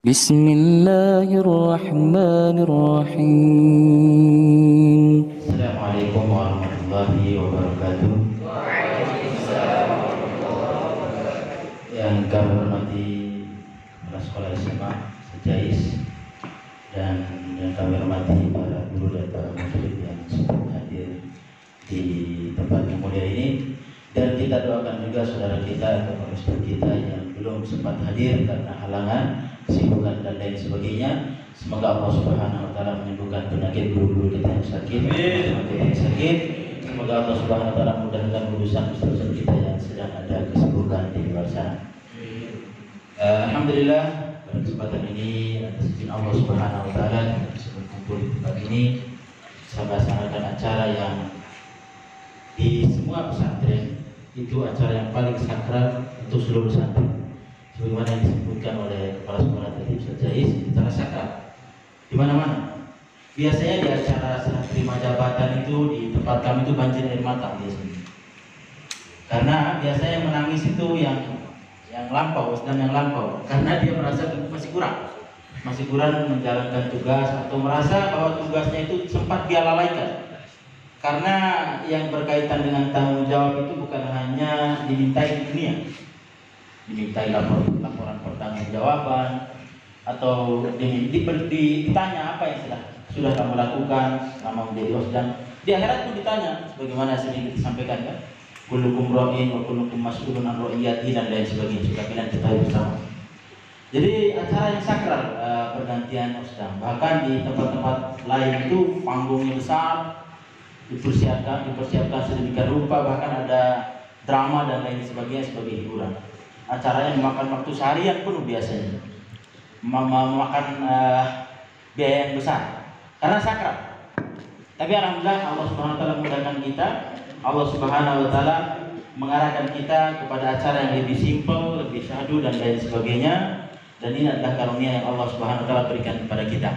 Bismillahirrahmanirrahim. Assalamualaikum warahmatullahi wabarakatuh. Yang kami hormati para sekolah SMA Sejais dan yang kami hormati para guru dan para murid yang sempat hadir di tempat yang mulia ini, dan kita doakan juga saudara kita atau ustaz kita yang belum sempat hadir karena halangan, kesibukan dan lain sebagainya. Semoga Allah Subhanahu wa taala menyembuhkan penyakit guru-guru kita yang sakit, yang sakit. Semoga Allah Subhanahu wa taala mudahkan urusan ustaz kita yang sedang ada kesibukan di luar sana. Alhamdulillah, pada kesempatan ini atas izin Allah Subhanahu wa taala kita bisa berkumpul di tempat ini bisa melaksanakan acara yang di semua pesantren itu acara yang paling sakral untuk seluruh santri. Sebagaimana yang disebutkan oleh kepala sekolah tadi Ustaz Jais, acara sakral di mana-mana. Biasanya di acara serah terima jabatan itu di tempat kami itu banjir air mata biasanya. Karena biasanya yang menangis itu yang lampau, sedang yang lampau, karena dia merasa masih kurang menjalankan tugas atau merasa bahwa tugasnya itu sempat dia lalaikan. Karena yang berkaitan dengan tanggung jawab itu bukan hanya dimintai di dunia, dimintai laporan pertanggungjawaban atau ditanya apa yang sudah kamu lakukan selama menjadi osdam. Di akhirat pun ditanya, sebagaimana sering disampaikan kan, kullukum ra'in wa kullukum mas'ulun an ra'iyati dan lain sebagainya, sudah kita ketahui bersama. Jadi acara yang sakral, pergantian osdam, bahkan di tempat-tempat lain itu panggungnya besar, dipersiapkan sedemikian rupa, bahkan ada drama dan lain sebagainya sebagai hiburan. Acaranya memakan waktu seharian penuh biasanya, memakan biaya yang besar karena sakral. Tapi alhamdulillah Allah Subhanahu wa taala memudahkan kita. Allah Subhanahu wa taala mengarahkan kita kepada acara yang lebih simpel, lebih syahdu dan lain sebagainya. Dan ini adalah karunia yang Allah Subhanahu wa taala berikan kepada kita.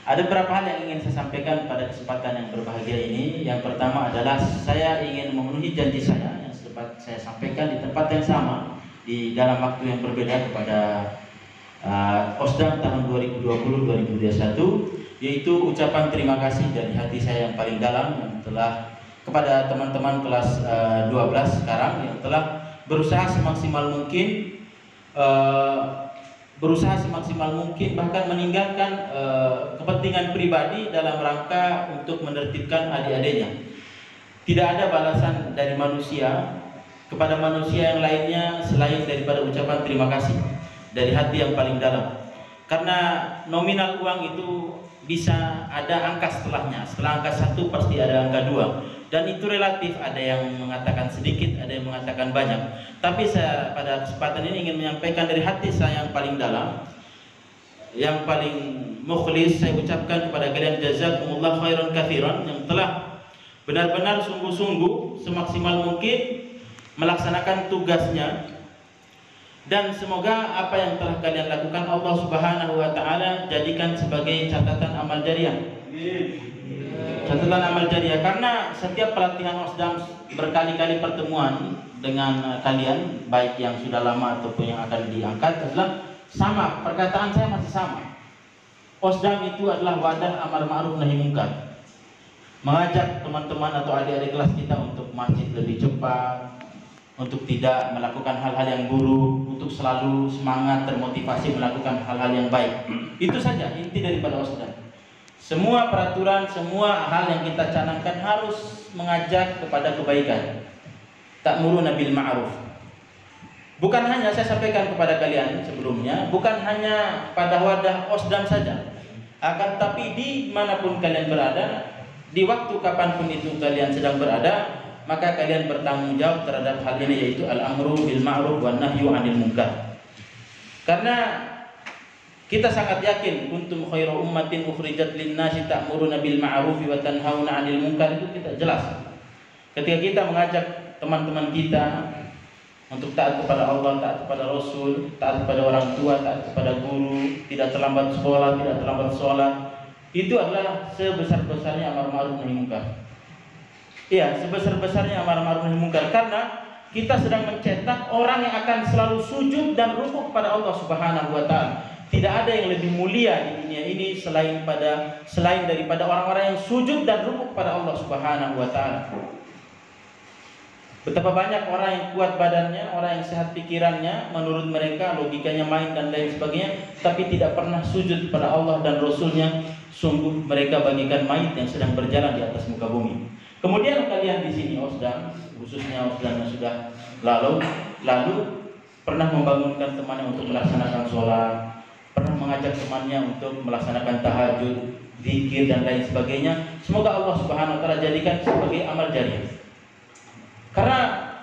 Ada beberapa hal yang ingin saya sampaikan pada kesempatan yang berbahagia ini. Yang pertama adalah saya ingin memenuhi janji saya yang sempat saya sampaikan di tempat yang sama di dalam waktu yang berbeda kepada Osdam tahun 2020-2021, yaitu ucapan terima kasih dari hati saya yang paling dalam yang telah kepada teman-teman kelas 12 sekarang yang telah berusaha semaksimal mungkin bahkan meninggalkan kepentingan pribadi dalam rangka untuk menertibkan adik-adiknya. Tidak ada balasan dari manusia kepada manusia yang lainnya selain daripada ucapan terima kasih dari hati yang paling dalam. Karena nominal uang itu bisa ada angka setelahnya. Setelah angka 1 pasti ada angka 2. Dan itu relatif, ada yang mengatakan sedikit, ada yang mengatakan banyak. Tapi saya pada kesempatan ini ingin menyampaikan dari hati saya yang paling dalam, yang paling mukhlis, saya ucapkan kepada kalian jazakumullah khairan katsiran yang telah benar-benar sungguh-sungguh semaksimal mungkin melaksanakan tugasnya, dan semoga apa yang telah kalian lakukan Allah Subhanahu wa taala jadikan sebagai catatan amal jariah. Catatan amal jariah, karena setiap pelatihan osdam berkali-kali pertemuan dengan kalian, baik yang sudah lama ataupun yang akan diangkat, adalah sama, perkataan saya masih sama. Osdam itu adalah wadah amar ma'ruf nahi munkar, mengajak teman-teman atau adik-adik kelas kita untuk masjid lebih cepat, untuk tidak melakukan hal-hal yang buruk, untuk selalu semangat termotivasi melakukan hal-hal yang baik. Itu saja inti daripada osdam. Semua peraturan, semua hal yang kita canangkan harus mengajak kepada kebaikan. Ta'muruna bil ma'ruf. Bukan hanya saya sampaikan kepada kalian sebelumnya, bukan hanya pada wadah osdam saja, akan tapi dimanapun kalian berada, di waktu kapanpun itu kalian sedang berada, maka kalian bertanggung jawab terhadap hal ini, yaitu al-amru bil ma'ruf wan nahyu 'anil munkar. Karena kita sangat yakin kuntum khairu ummatin ukhrijat lin-nasi ta'muruna bil ma'ruf wa tanhauna 'anil munkar, itu kita jelas. Ketika kita mengajak teman-teman kita untuk taat kepada Allah, taat kepada Rasul, taat kepada orang tua, taat kepada guru, tidak terlambat sekolah, tidak terlambat sholat, itu adalah sebesar-besarnya amar ma'ruf nahi munkar. Iya, sebesar-besarnya amar ma'ruf nahi munkar, karena kita sedang mencetak orang yang akan selalu sujud dan rukuk kepada Allah Subhanahu wa taala. Tidak ada yang lebih mulia di dunia ini selain daripada orang-orang yang sujud dan rukuk pada Allah Subhanahu wa taala. Betapa banyak orang yang kuat badannya, orang yang sehat pikirannya, menurut mereka logikanya main dan lain sebagainya, tapi tidak pernah sujud pada Allah dan Rasulnya. Sungguh mereka bagikan mayit yang sedang berjalan di atas muka bumi. Kemudian kalian di sini Osdam, khususnya Osdam yang sudah lalu pernah membangunkan temannya untuk melaksanakan sholat, pernah mengajak temannya untuk melaksanakan tahajud, zikir dan lain sebagainya. Semoga Allah Subhanahu wa taala jadikan sebagai amal jariah. Karena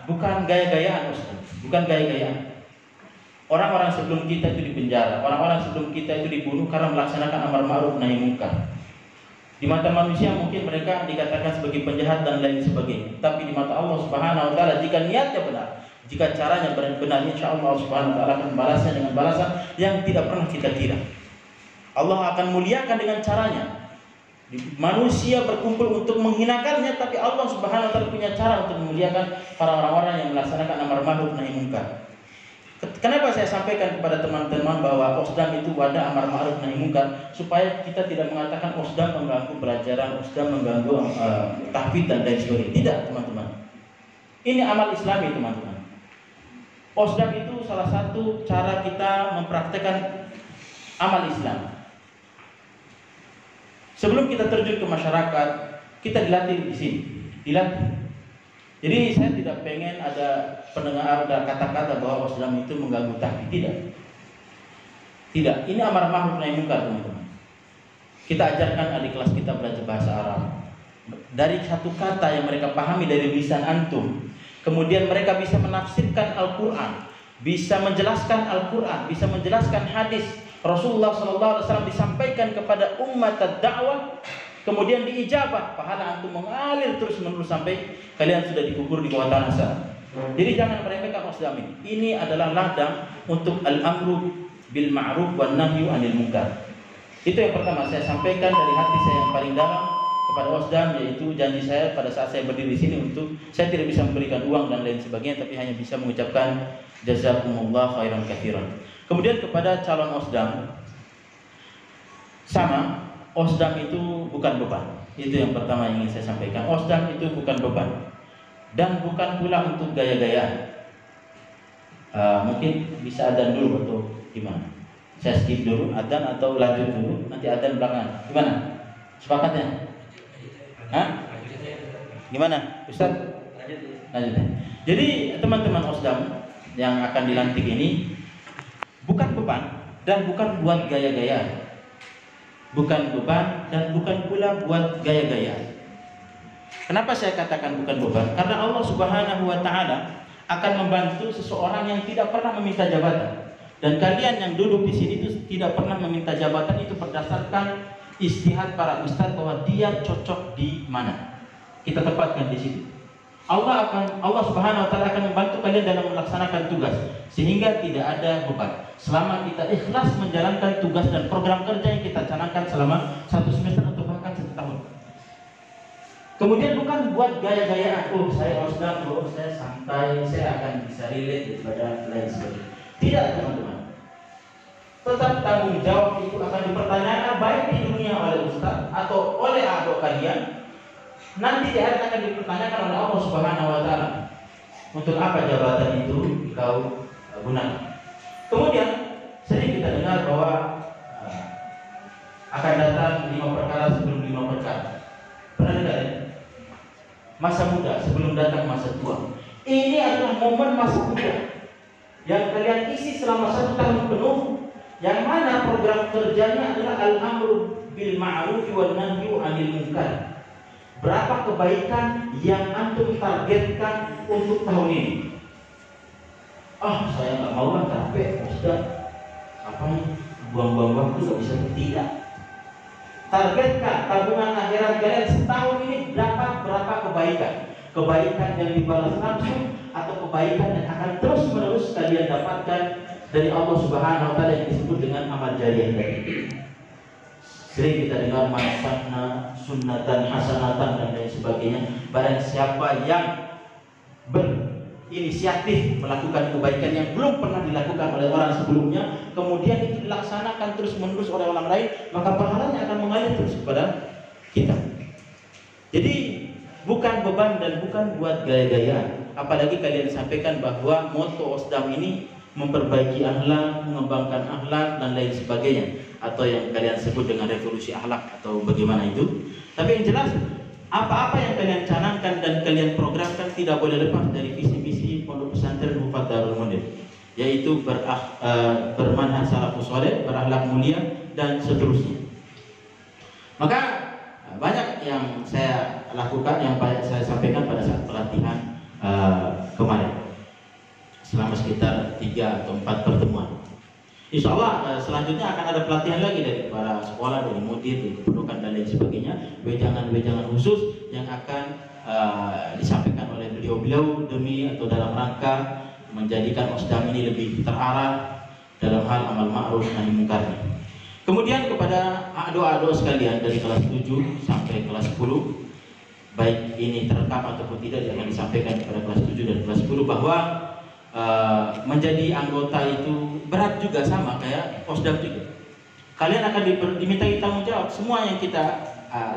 bukan gaya-gayaan Ustaz, bukan gaya-gayaan. Orang-orang sebelum kita itu dipenjara, orang-orang sebelum kita itu dibunuh karena melaksanakan amar ma'ruf nahi munkar. Di mata manusia mungkin mereka dikatakan sebagai penjahat dan lain sebagainya, tapi di mata Allah Subhanahu wa taala jika niatnya benar, jika caranya benar, insya Allah Subhanahu wa taala akan membalasnya dengan balasan yang tidak pernah kita kira. Allah akan muliakan dengan caranya. Manusia berkumpul untuk menghinakannya, tapi Allah Subhanahu wa taala punya cara untuk memuliakan para orang-orang yang melaksanakan amar ma'ruf nahi munkar. Kenapa saya sampaikan kepada teman-teman bahwa Osdam itu wadah amar ma'ruf nahi munkar, supaya kita tidak mengatakan Osdam mengganggu pelajaran, Osdam mengganggu tahfidz dan lain sebagainya. Tidak, teman-teman. Ini amal Islami, teman-teman. Osdam itu salah satu cara kita mempraktekkan amal Islam. Sebelum kita terjun ke masyarakat, kita dilatih di sini, dilatih. Jadi saya tidak pengen ada pendengar ada kata-kata bahwa Osdam itu mengganggu tahfidz, tidak. Ini amar ma'ruf nahi munkar, teman-teman. Kita ajarkan adik kelas kita belajar bahasa Arab. Dari satu kata yang mereka pahami dari lisan antum, kemudian mereka bisa menafsirkan Al-Quran, bisa menjelaskan Al-Quran, bisa menjelaskan hadis Rasulullah SAW disampaikan kepada umat dakwah, kemudian diijabah, pahala antum mengalir terus menerus sampai kalian sudah dikubur di bawah tanah sana. Jadi jangan meremehkan Osdam ini. Ini adalah ladang untuk al-amru bil ma'ruf wan nahyu 'anil munkar. Itu yang pertama saya sampaikan dari hati saya yang paling dalam kepada Osdam, yaitu janji saya pada saat saya berdiri di sini untuk saya tidak bisa memberikan uang dan lain sebagainya, tapi hanya bisa mengucapkan jazakumullah khairan katsiran. Kemudian kepada calon Osdam, sama, Osdam itu bukan beban. Itu yang pertama yang ingin saya sampaikan. Osdam itu bukan beban dan bukan pula untuk gaya-gayaan. Mungkin bisa adzan dulu atau gimana? Saya skip dulu adzan atau lanjut dulu, nanti adzan belakangan. Gimana? Sepakatnya? Hah? Gimana, Ustaz? Lanjut. Jadi teman-teman Osdam yang akan dilantik ini bukan beban dan bukan buat gaya-gayaan. Bukan beban dan bukan pula buat gaya-gayaan. Kenapa saya katakan bukan beban? Karena Allah Subhanahu wa taala akan membantu seseorang yang tidak pernah meminta jabatan. Dan kalian yang duduk di sini itu tidak pernah meminta jabatan, itu berdasarkan istihad para ustadz bahwa dia cocok di mana. Kita tempatkan di situ. Allah Subhanahu wa taala akan membantu kalian dalam melaksanakan tugas sehingga tidak ada beban. Selama kita ikhlas menjalankan tugas dan program kerja yang kita canangkan selama 1 semester atau bahkan 1 tahun. Kemudian bukan buat gaya-gayaan, oh saya Osdam, oh saya santai, saya akan bisa relate daripada lain sebagainya. Tidak, teman-teman. Tetap tanggung jawab itu akan dipertanyakan baik di dunia oleh ustaz atau oleh adik kalian. Nanti di akhirat akan dipertanyakan oleh Allah Subhanahu wa taala. Untuk apa jabatan itu kau gunakan? Kemudian sering kita dengar bahwa akan datang 5 perkara sebelum 5 perkara. Pernah dengar ya? Masa muda sebelum datang masa tua. Ini adalah momen masa muda yang kalian isi selama 1 tahun penuh, yang mana program kerjanya adalah al-amru bil ma'ruf wan nahyu 'anil munkar. Berapa kebaikan yang antum targetkan untuk tahun ini? Saya nggak mau lah, capek, Ustaz. Apa nih? Buang-buang waktu nggak bisa bertindak. Targetkan tabungan akhirat kalian setahun ini dapat berapa kebaikan? Kebaikan yang dibalas langsung atau kebaikan yang akan terus menerus kalian dapatkan dari Allah Subhanahu wa taala yang disebut dengan amal jariah tadi. Sering kita dengar manfaatna sunnatan hasanatan dan lain sebagainya. Barang siapa yang inisiatif melakukan kebaikan yang belum pernah dilakukan oleh orang sebelumnya, kemudian itu dilaksanakan terus menerus oleh orang lain, maka pahalanya akan mengalir terus kepada kita. Jadi bukan beban dan bukan buat gaya-gaya. Apalagi kalian sampaikan bahwa moto Osdam ini memperbaiki akhlak, mengembangkan akhlak dan lain sebagainya, atau yang kalian sebut dengan revolusi akhlak atau bagaimana itu. Tapi yang jelas, apa-apa yang kalian canangkan dan kalian programkan tidak boleh lepas dari visi misi Pondok Pesantren Hufadz Darul Monir, yaitu bermanhaj salafus saleh, berakhlak mulia dan seterusnya. Maka banyak yang saya lakukan, yang saya sampaikan pada saat pelatihan kemarin, selama sekitar 3 atau 4 pertemuan. Insya Allah selanjutnya akan ada pelatihan lagi dari para sekolah, dari mudir, dari kependudukan dan lain sebagainya, wejangan-wejangan khusus yang akan disampaikan oleh beliau-beliau demi atau dalam rangka menjadikan Osdam ini lebih terarah dalam hal amal ma'ruf nahi mungkarnya. Kemudian kepada ado-ado sekalian dari kelas 7 sampai kelas 10, baik ini terekam ataupun tidak, yang disampaikan kepada kelas 7 dan kelas 10 bahwa menjadi anggota itu berat juga, sama kayak Osdam juga. Kalian akan dimintai tanggung jawab. Semua yang kita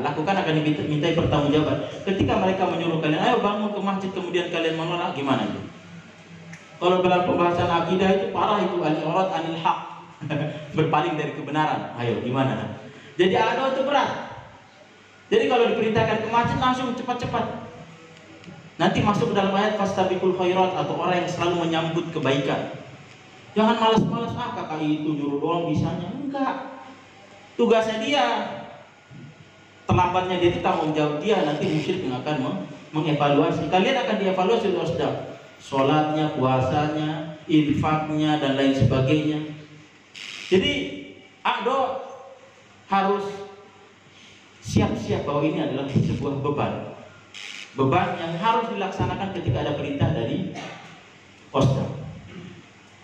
lakukan akan dimintai pertanggungjawaban. Ketika mereka menyuruh kalian, ayo bangun ke masjid, kemudian kalian menolak, gimana itu? Kalau dalam pembahasan akidah itu parah itu, al-i'rad anil haq, berpaling dari kebenaran. Ayo gimana? Jadi ado itu berat. Jadi kalau diperintahkan ke masjid langsung cepat-cepat. Nanti masuk ke dalam ayat fastabiqul khairat, atau orang yang selalu menyambut kebaikan. Jangan malas-malas, kakak itu nyuruh doang bisanya. Enggak. Tugasnya dia. Terlambatnya dia itu tanggung jawab dia. Nanti musyrik yang akan mengevaluasi. Kalian akan dievaluasi oleh Osdam. Sholatnya, puasanya, infaknya dan lain sebagainya. Jadi ado harus siap-siap bahwa ini adalah sebuah beban. Beban yang harus dilaksanakan ketika ada perintah dari Osdam.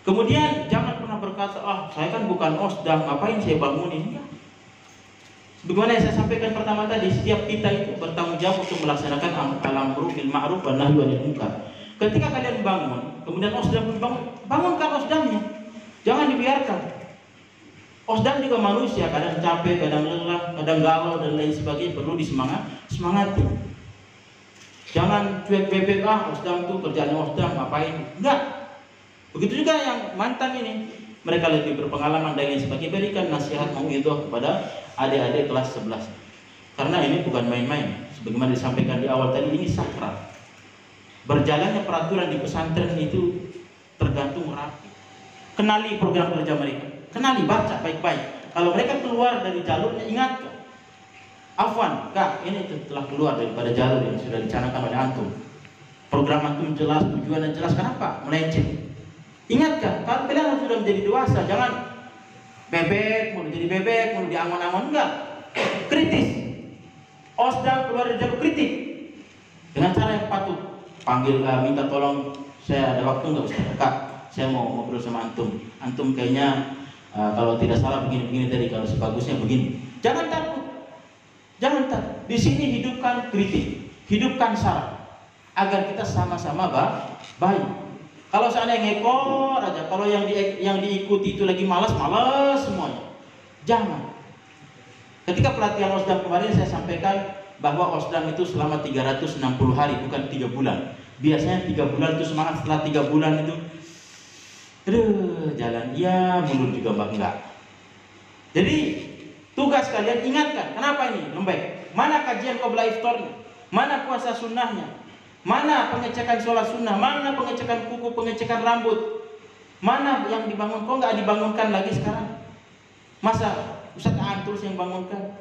Kemudian jangan pernah berkata, saya kan bukan Osdam, ngapain saya bangunin? Bagaimana yang saya sampaikan pertama tadi, setiap kita itu bertanggung jawab untuk melaksanakan al-amru bil ma'ruf wan nahyi 'anil munkar. Ketika kalian bangun, kemudian Osdam bangun, bangunkan Osdamnya. Jangan dibiarkan. Osdam juga manusia, kadang capek, kadang lelah, kadang galau dan lain sebagainya, perlu disemangati. Jangan cuek bebek, Osdam tuh kerjaan Osdam ngapain? Enggak. Begitu juga yang mantan ini, mereka lebih berpengalaman dan lain sebagainya, berikan nasihat mauidhah kepada adik-adik kelas 11. Karena ini bukan main-main. Sebagaimana disampaikan di awal tadi, ini sakral. Berjalannya peraturan di pesantren itu tergantung rapi. Kenali program kerja mereka, kenali, baca baik-baik. Kalau mereka keluar dari jalurnya, ingatkan. Afwan, Kak, ini telah keluar daripada jalur yang sudah dicanangkan oleh antum. Program antum jelas, tujuannya jelas, kenapa melenceng? Ingatkan, kalau kalian sudah menjadi dewasa, jangan bebek, mau jadi bebek, mau diangon-angon, enggak. Kritis. Osdam keluar dari jalur, kritik dengan cara yang patut. Panggil, minta tolong, saya ada waktu enggak Ustaz? Kak, saya mau ngobrol sama antum. Antum kayaknya kalau tidak salah begini-begini tadi, kalau sebagusnya begini. Jangan takut. Jangan takut. Di sini hidupkan kritik, hidupkan saran, agar kita sama-sama baik. Kalau seandainya ngekor aja, kalau yang diikuti itu lagi malas semuanya. Jangan. Ketika pelatihan Osdam kemarin saya sampaikan bahwa Osdam itu selama 360 hari, bukan 3 bulan. Biasanya 3 bulan itu semangat, setelah 3 bulan itu jalan iya, mundur juga enggak. Jadi tugas kalian ingatkan, kenapa ini lembek? Mana kajian qabla iftarnya? Mana puasa sunnahnya? Mana pengecekan sholat sunnah? Mana pengecekan kuku, pengecekan rambut? Mana yang dibangun? Kok nggak dibangunkan lagi sekarang? Masa Ustaz terus yang bangunkan?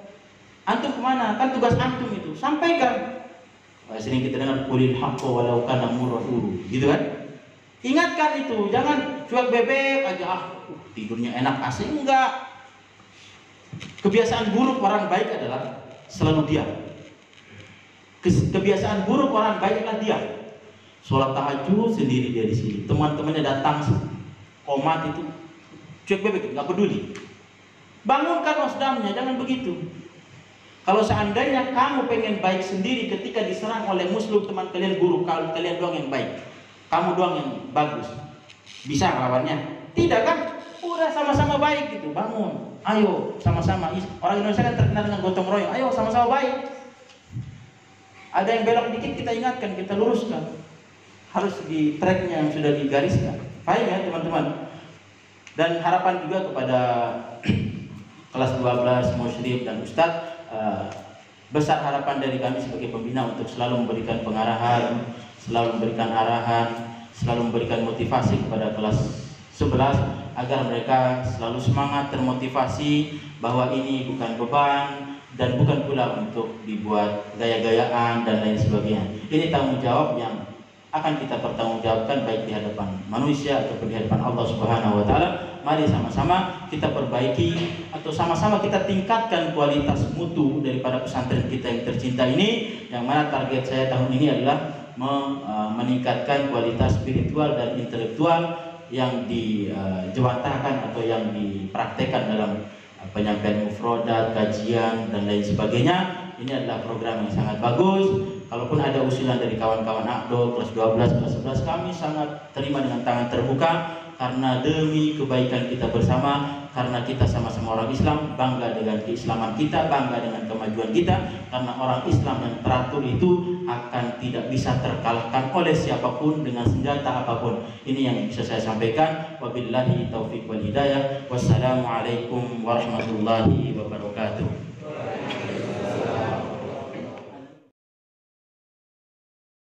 Antum kemana? Kan tugas antum itu, sampaikan. Sering kita dengar qulil haqqo walau kana murrun, gitu kan? Ingatkan itu, jangan cuek bebek aja, tidurnya enak asing, enggak. Kebiasaan buruk orang baik adalah selalu diam. Kebiasaan buruk orang baik adalah diam. Sholat tahajud sendiri dia di sini. Teman-temannya datang komat itu cuek bebek, nggak peduli. Bangunkan Osdamnya, jangan begitu. Kalau seandainya kamu pengen baik sendiri ketika diserang oleh musuh teman kalian buruk, kalau kalian doang yang baik. kamu doang yang bagus, bisa lawannya? Tidak kan? Udah sama-sama baik gitu, bangun, ayo sama-sama. Orang Indonesia kan terkenal dengan gotong royong, ayo sama-sama baik. Ada yang belok dikit kita ingatkan, kita luruskan, harus di tracknya yang sudah digariskan. Paham ya teman-teman? Dan harapan juga kepada kelas 12, musyrif dan ustadz, besar harapan dari kami sebagai pembina untuk selalu memberikan pengarahan, selalu memberikan arahan, selalu memberikan motivasi kepada kelas 11 agar mereka selalu semangat, termotivasi bahwa ini bukan beban dan bukan pula untuk dibuat gaya-gayaan dan lain sebagainya. Ini tanggung jawab yang akan kita pertanggungjawabkan baik di hadapan manusia ataupun di hadapan Allah Subhanahu wa taala. Mari sama-sama kita perbaiki atau sama-sama kita tingkatkan kualitas mutu daripada pesantren kita yang tercinta ini, yang mana target saya tahun ini adalah meningkatkan kualitas spiritual dan intelektual yang dijewantahkan atau yang dipraktekkan dalam penyampaian mufrodat, kajian dan lain sebagainya. Ini adalah program yang sangat bagus. Kalaupun ada usulan dari kawan-kawan Akdo kelas 12, kelas 11, kami sangat terima dengan tangan terbuka, karena demi kebaikan kita bersama, karena kita sama-sama orang Islam, bangga dengan keislaman kita, bangga dengan kemajuan kita, karena orang Islam yang teratur itu akan tidak bisa terkalahkan oleh siapapun dengan senjata apapun. Ini yang bisa saya sampaikan. Wabillahi taufiq wal hidayah. Wassalamualaikum warahmatullahi wabarakatuh.